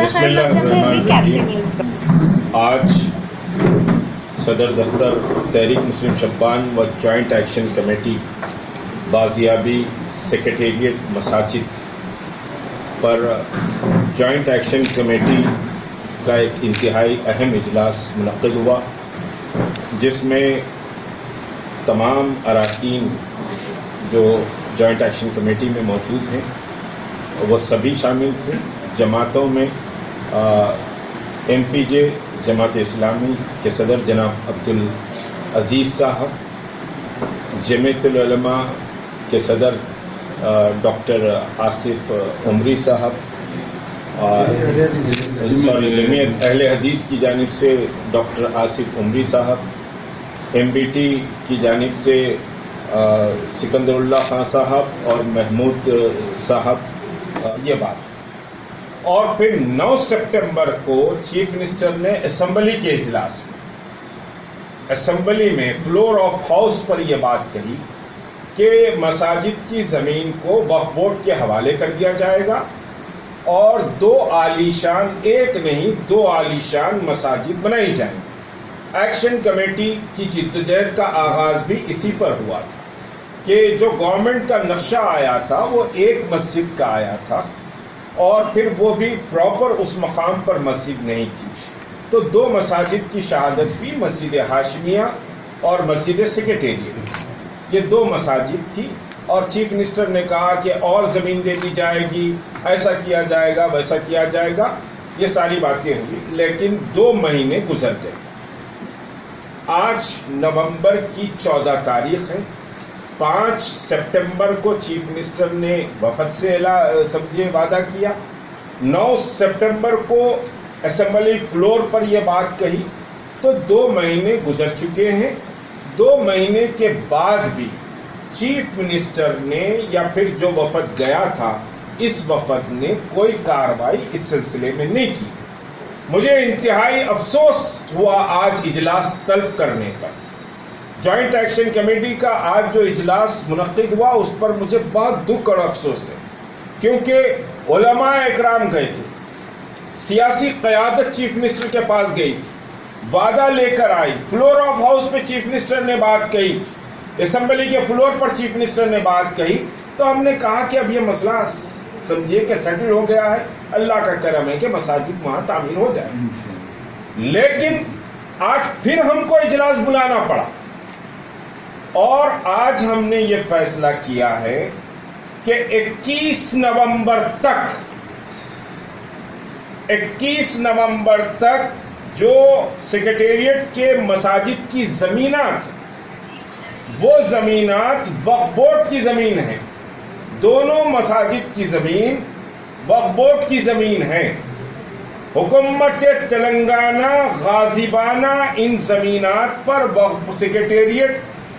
بسم اللہ الرحمن الرحیم۔ آج صدر دفتر تحریک مسلم شبان و جوائنٹ ایکشن کمیٹی بازیابی سیکریٹریٹ مساجد پر جوائنٹ ایکشن کمیٹی کا ایک انتہائی اہم اجلاس منعقد ہوا، جس میں تمام اراکین جو جوائنٹ ایکشن کمیٹی میں موجود ہیں وہ سبھی شامل تھے۔ جماعتوں میں ایم پی جے جماعت اسلامی کے صدر جناب عبدالعزیز صاحب، جمعیت العلماء کے صدر ڈاکٹر آصف عمری صاحب، جمعیت اہل حدیث کی جانب سے ڈاکٹر آصف عمری صاحب، ایم بی ٹی کی جانب سے سکندر اللہ خان صاحب اور محمود صاحب، یہ بات۔ اور پھر 9 سپٹمبر کو چیف منسٹر نے اسمبلی کے اجلاس میں فلور آف ہاؤس پر یہ بات کہی کہ مساجد کی زمین کو وقف بورڈ کے حوالے کر دیا جائے گا اور 2 عالیشان مساجد بنائی جائیں گی۔ ایکشن کمیٹی کی جدوجہد کا آغاز بھی اسی پر ہوا تھا کہ جو گورنمنٹ کا نقشہ آیا تھا وہ ایک مسجد کا آیا تھا اور پھر وہ بھی پراپر اس مقام پر مسجد نہیں تھی، تو 2 مساجد کی شہادت ہوئی، مسجد ہاشمیہ اور مسجد سیکریٹریٹ، یہ 2 مساجد تھی۔ اور چیف منسٹر نے کہا کہ اور زمین دے دی جائے گی، ایسا کیا جائے گا، ویسا کیا جائے گا، یہ ساری باتیں ہوئی، لیکن 2 مہینے گزر گئے۔ آج نومبر کی 14 تاریخ ہے۔ 5 سپٹمبر کو چیف منسٹر نے وفد سے وعدہ کیا، 9 سپٹمبر کو اسمبلی فلور پر یہ بات کہی، تو 2 مہینے گزر چکے ہیں۔ 2 مہینے کے بعد بھی چیف منسٹر نے یا پھر جو وفد گیا تھا اس وفد نے کوئی کارروائی اس سلسلے میں نہیں کی۔ مجھے انتہائی افسوس ہوا آج اجلاس طلب کرنے پر۔ جوائنٹ ایکشن کمیٹی کا آج جو اجلاس منعقد ہوا اس پر مجھے بہت دکھ اور افسوس ہے، کیونکہ علماء اکرام گئے تھے، سیاسی قیادت چیف منسٹر کے پاس گئی تھی، وعدہ لے کر آئی، فلور آف ہاؤس پہ چیف منسٹر نے بات کہی، اسمبلی کے فلور پر چیف منسٹر نے بات کہی، تو ہم نے کہا کہ اب یہ مسئلہ سمجھیے کہ سیٹل ہو گیا ہے، اللہ کا کرم ہے کہ مساجد وہاں تعمیر ہو جائے۔ لیکن آج پھر ہم کو اجلاس بلانا پڑا اور آج ہم نے یہ فیصلہ کیا ہے کہ 21 نومبر تک جو سیکریٹریٹ کے مساجد کی زمینات، وہ زمینات وقف بورڈ کی زمین ہے، دونوں مساجد کی زمین وقف بورڈ کی زمین ہے۔ حکومت تلنگانہ غاضبانہ ان زمینات پر وقف سیکریٹریٹ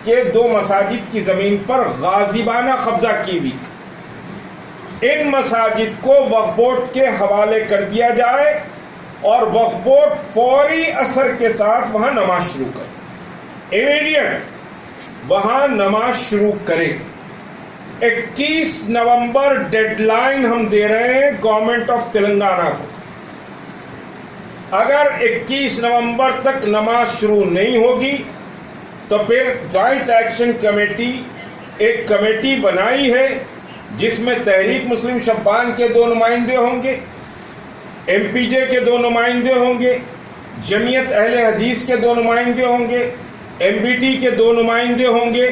کہ 2 مساجد کی زمین پر غاضبانہ قبضہ کی ہوئی، ان مساجد کو وقف بورڈ کے حوالے کر دیا جائے اور وقف بورڈ فوری اثر کے ساتھ وہاں نماز شروع کرے، امیڈیٹ وہاں نماز شروع کرے۔ 21 نومبر ڈیڈ لائن ہم دے رہے ہیں گورنمنٹ آف تلنگانہ کو۔ اگر 21 نومبر تک نماز شروع نہیں ہوگی تو پھر جوائنٹ ایکشن کمیٹی ایک کمیٹی بنائی ہے جس میں تحریک مسلم شبان کے 2 نمائندے ہوں گے، ایم پی جے کے 2 نمائندے ہوں گے، جمعیت اہل حدیث کے 2 نمائندے ہوں گے، ایم بی ٹی کے 2 نمائندے ہوں گے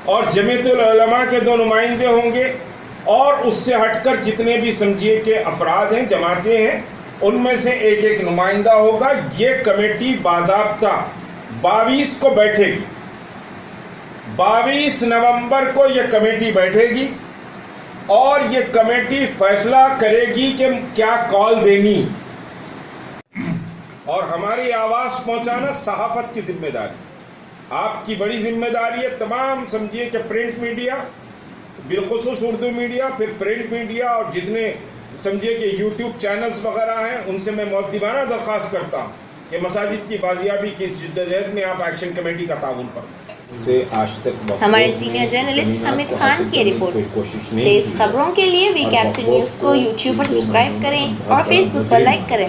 اور جمعیت العلماء کے 2 نمائندے ہوں گے، اور اس سے ہٹ کر جتنے بھی سمجھیے کہ افراد ہیں، جماعتیں ہیں، ان میں سے ایک نمائندہ ہوگا۔ یہ کمیٹی باضابطہ 22 کو بیٹھے گی، 22 نومبر کو یہ کمیٹی بیٹھے گی اور یہ کمیٹی فیصلہ کرے گی کہ کیا کال دینی، اور ہماری آواز پہنچانا صحافت کی ذمہ داری، آپ کی بڑی ذمہ داری ہے۔ تمام سمجھیے کہ پرنٹ میڈیا، بالخصوص اردو میڈیا، پھر پرنٹ میڈیا اور جتنے سمجھیے کہ یوٹیوب چینلز وغیرہ ہیں، ان سے میں مؤدبانہ درخواست کرتا ہوں کہ مساجد کی بازیابی کی اس جدوجہد میں آپ ایکشن کمیٹی کا تعاون فرمائیں۔ سے آج تک ہمارے سینئر جرنلسٹ حمید خان کی رپورٹ۔ تیز خبروں کے لیے وی کیپچر نیوز کو یوٹیوب پر سبسکرائب کریں اور فیس بک پر لائک کریں۔